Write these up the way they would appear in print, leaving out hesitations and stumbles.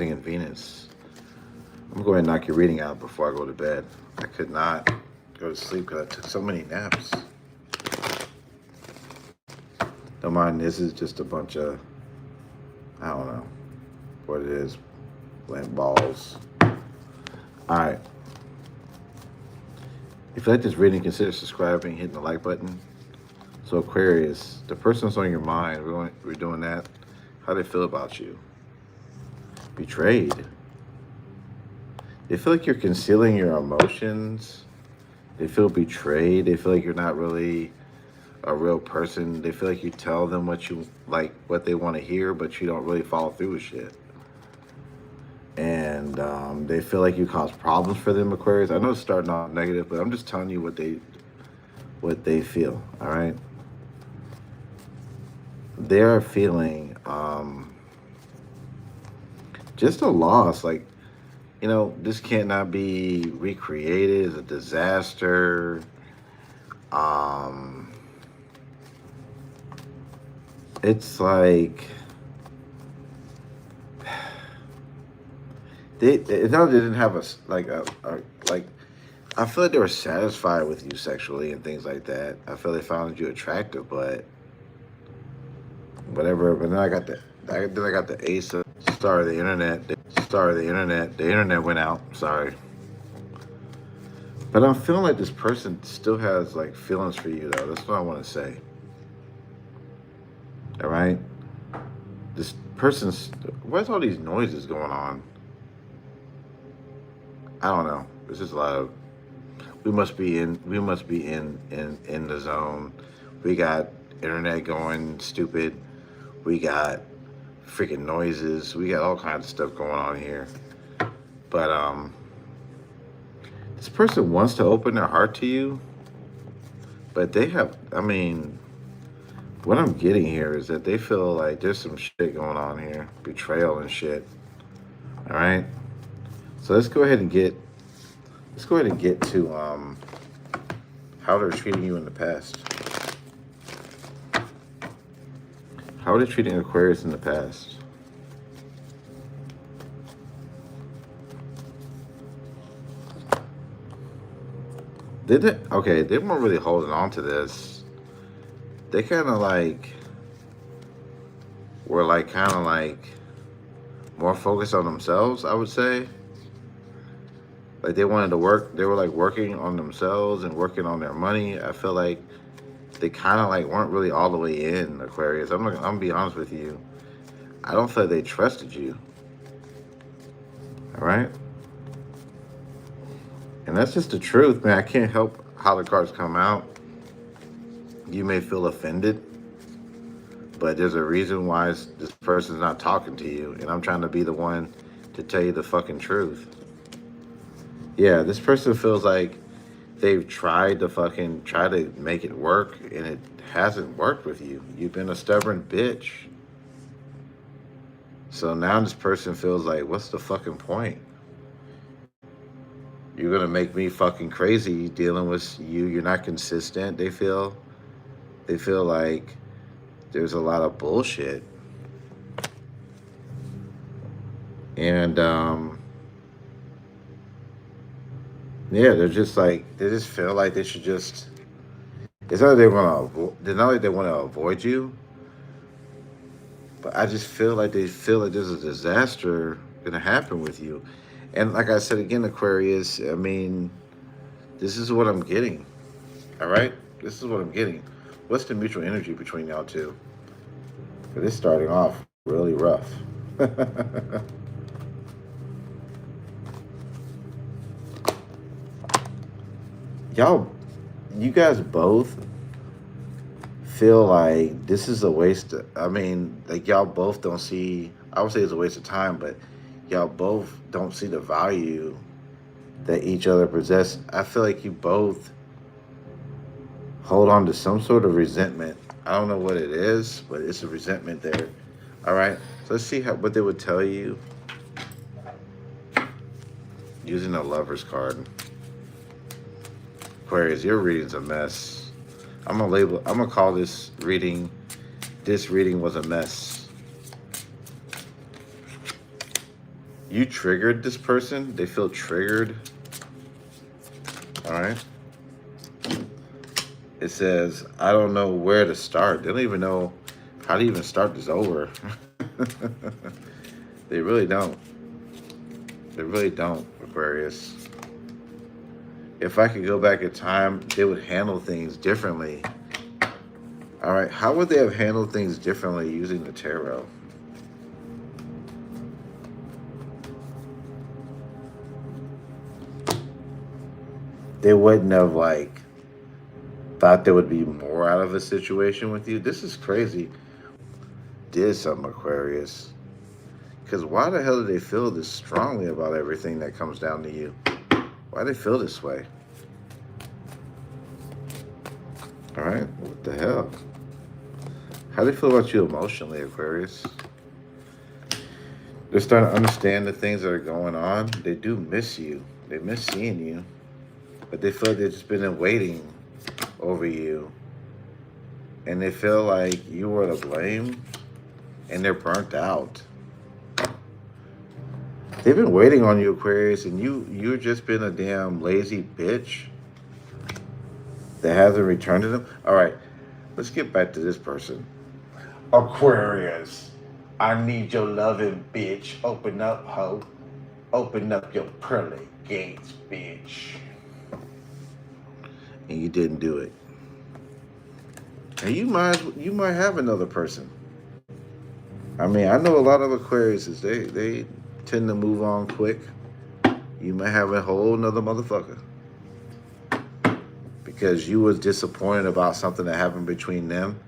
in Venus. I'm going to knock your reading out before I go to bed. I could not go to sleep because I took so many naps. Don't mind, this is just a bunch of, I don't know what it is, playing balls. All right. If you like this reading, consider subscribing, hitting the like button. So Aquarius, the person that's on your mind, we're doing that. How do they feel about you? Betrayed. They feel like you're concealing your emotions. They feel betrayed. They feel like you're not really a real person. They feel like you tell them what you like, what they want to hear, but you don't really follow through with shit. And they feel like you cause problems for them, Aquarius. I know it's starting off negative, but I'm just telling you what they feel. All right. They are feeling just a loss. Like, you know, this cannot be recreated. It's a disaster. It's like it's not they didn't have a like. I feel like they were satisfied with you sexually and things like that. I feel they found you attractive, but whatever. But then I got the ace of star of the internet. The internet went out. Sorry. But I'm feeling like this person still has like feelings for you, though. That's what I want to say. All right. This person's. Where's all these noises going on? I don't know. There's just a lot of. We must be in the zone. We got internet going stupid. We got freaking noises. We got all kinds of stuff going on here. But this person wants to open their heart to you, but they have, I mean, what I'm getting here is that they feel like there's some shit going on here, betrayal and shit. All right. So let's go ahead and get to how they're treating you in the past. How are they treating Aquarius in the past? Okay, they weren't really holding on to this. They kind of were more focused on themselves, I would say. Like they wanted to work, they were like working on themselves and working on their money. I feel like they kind of like weren't really all the way in, Aquarius. I'm gonna be honest with you. I don't feel like they trusted you. All right? And that's just the truth, man. I can't help how the cards come out. You may feel offended, but there's a reason why this person's not talking to you. And I'm trying to be the one to tell you the fucking truth. Yeah, this person feels like they've tried to make it work, and it hasn't worked with you. You've been a stubborn bitch. So now this person feels like, what's the fucking point? You're gonna make me fucking crazy dealing with you. You're not consistent. They feel like there's a lot of bullshit. And yeah, they just feel like they should just. It's not that they want to avoid you, but I just feel like they feel like there's a disaster gonna happen with you. And like I said again, Aquarius, I mean, this is what I'm getting. All right, this is what I'm getting. What's the mutual energy between y'all two? But it's starting off really rough. You guys both feel like this is a waste I mean, like y'all both don't see, I would say it's a waste of time, but y'all both don't see the value that each other possess. I feel like you both hold on to some sort of resentment. I don't know what it is, but it's a resentment there. All right, so let's see what they would tell you using a Lover's card. Aquarius, your reading's a mess. I'm gonna call this reading was a mess. You triggered this person. They feel triggered. All right. It says, I don't know where to start. They don't even know how to even start this over. They really don't. They really don't, Aquarius. If I could go back in time, they would handle things differently. All right. How would they have handled things differently using the tarot? They wouldn't have, like, thought there would be more out of a situation with you. This is crazy. Did something, Aquarius. Because why the hell do they feel this strongly about everything that comes down to you? Why do they feel this way? All right, what the hell? How do they feel about you emotionally, Aquarius? They're starting to understand the things that are going on. They do miss you. They miss seeing you. But they feel like they've just been waiting over you. And they feel like you were to blame. And they're burnt out. They've been waiting on you, Aquarius, and you've just been a damn lazy bitch that hasn't returned to them. All right, let's get back to this person. Aquarius, I need your loving, bitch. Open up, ho. Open up your pearly gates, bitch. And you didn't do it. And you might have another person. I mean, I know a lot of Aquariuses, they tend to move on quick. You might have a whole nother motherfucker. Because you was disappointed about something that happened between them.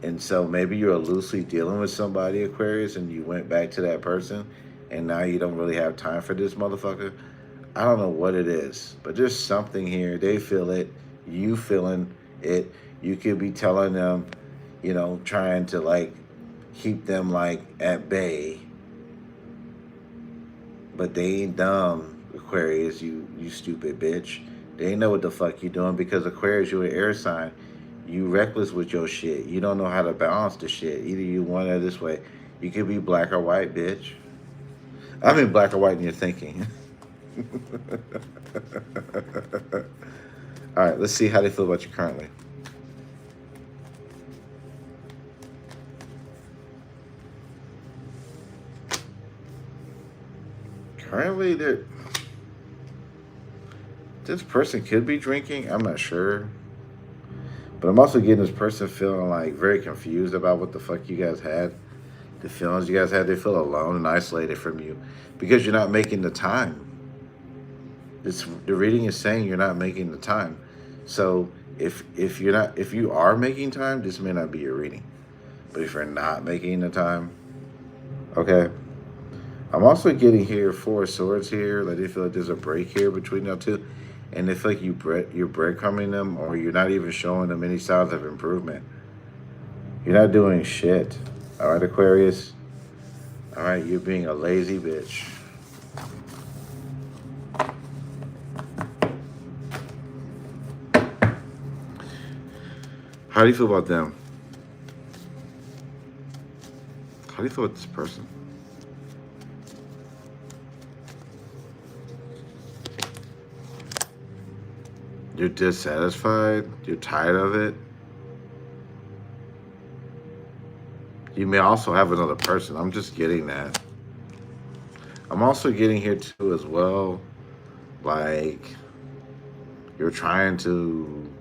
And so maybe you're loosely dealing with somebody, Aquarius, and you went back to that person, and now you don't really have time for this motherfucker. I don't know what it is, but there's something here. They feel it. You feeling it. You could be telling them, you know, trying to, like, keep them, like, at bay. But they ain't dumb, Aquarius, you stupid bitch. They ain't know what the fuck you doing, because Aquarius, you're an air sign. You reckless with your shit. You don't know how to balance the shit. Either you want it this way. You could be black or white, bitch. I mean black or white in your thinking. All right, let's see how they feel about you currently. Currently, this person could be drinking. I'm not sure. But I'm also getting this person feeling like very confused about what the fuck you guys had. The feelings you guys had. They feel alone and isolated from you because you're not making the time. The reading is saying you're not making the time. So if you are making time, this may not be your reading. But if you're not making the time, okay. I'm also getting here 4 of Swords here. Like they feel like there's a break here between you two. And they feel like you're breadcrumbing them, or you're not even showing them any signs of improvement. You're not doing shit. All right, Aquarius? All right, you're being a lazy bitch. How do you feel about them? How do you feel about this person? You're dissatisfied? You're tired of it? You may also have another person. I'm just getting that. I'm also getting here too as well, like you're trying to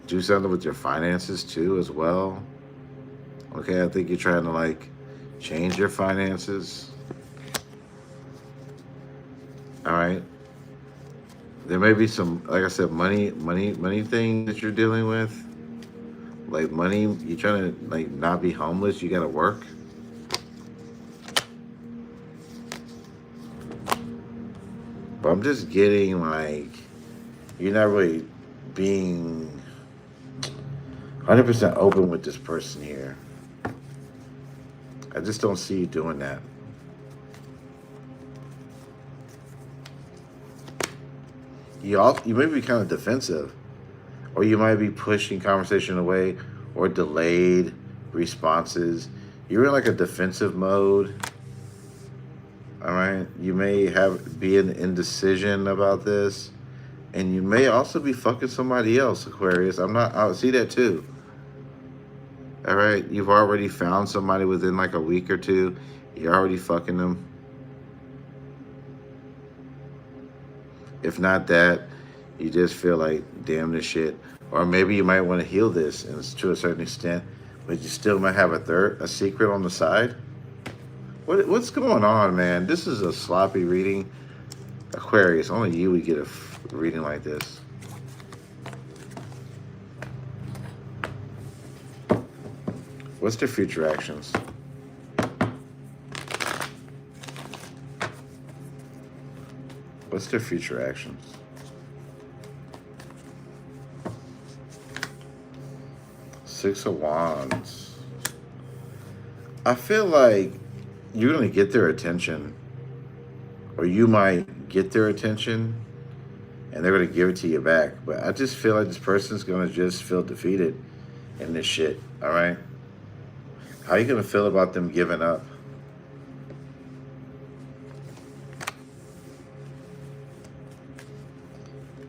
do something with your finances too as well. Okay, I think you're trying to like change your finances. All right. There may be some, like I said, money things that you're dealing with. Like money, you're trying to like not be homeless. You got to work. But I'm just getting like, you're not really being 100% open with this person here. I just don't see you doing that. You may be kind of defensive, or you might be pushing conversation away or delayed responses. You're in like a defensive mode. All right. right? You may be an indecision about this, and you may also be fucking somebody else, Aquarius. I see that too. All right, you've already found somebody within like a week or two. You're already fucking them. If not that, you just feel like, damn this shit. Or maybe you might want to heal this, and it's to a certain extent, but you still might have a secret on the side. What's going on, man? This is a sloppy reading. Aquarius, only you would get a reading like this. What's their future actions? What's their future actions? Six of Wands. I feel like you're going to get their attention, or you might get their attention, and they're going to give it to you back. But I just feel like this person's going to just feel defeated in this shit, all right? How are you going to feel about them giving up?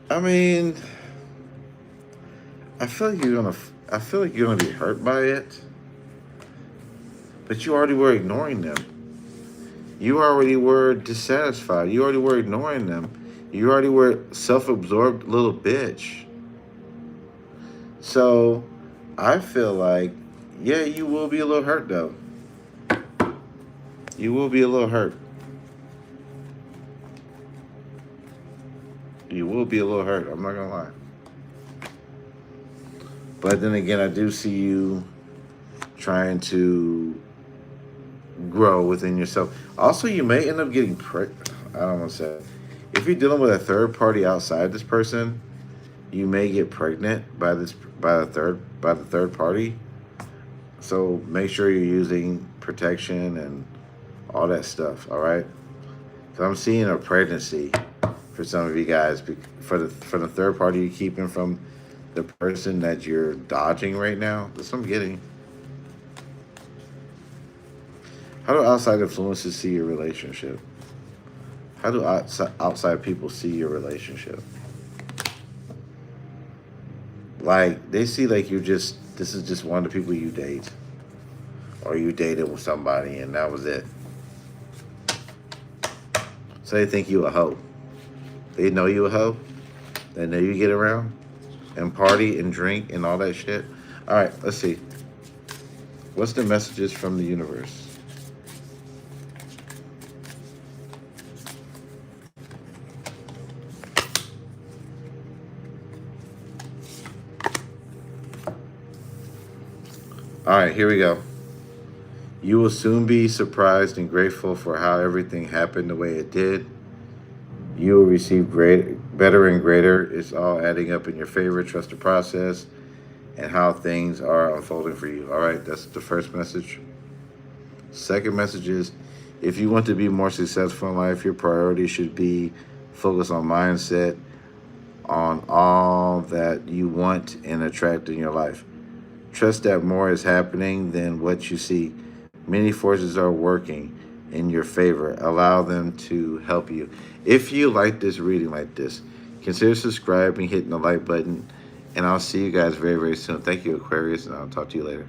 I mean, I feel like you're gonna be hurt by it, but you already were ignoring them. You already were dissatisfied. You already were ignoring them. You already were self-absorbed little bitch. So I feel like, yeah, you will be a little hurt though. You will be a little hurt. You will be a little hurt. I'm not gonna lie. But then again, I do see you trying to grow within yourself. Also, you may end up getting pregnant. I don't want to say. If you're dealing with a third party outside this person, you may get pregnant by the third party. So make sure you're using protection and all that stuff. All right. Because I'm seeing a pregnancy for some of you guys, for the third party you're keeping from the person that you're dodging right now. That's what I'm getting. How do outside influences see your relationship? How do outside people see your relationship? Like, they see like this is just one of the people you date. Or you dated with somebody and that was it. So they think you a hoe. They know you a hoe. They know you get around and party and drink and all that shit. All right, let's see. What's the messages from the universe? All right, here we go. You will soon be surprised and grateful for how everything happened the way it did. You will receive better and greater. It's all adding up in your favor. Trust the process and how things are unfolding for you. All right, that's the first message. Second message is, if you want to be more successful in life, your priority should be focus on mindset, on all that you want and attract in your life. Trust that more is happening than what you see. Many forces are working in your favor. Allow them to help you. If you like this reading like this, consider subscribing, hitting the like button, and I'll see you guys very, very soon. Thank you, Aquarius, and I'll talk to you later.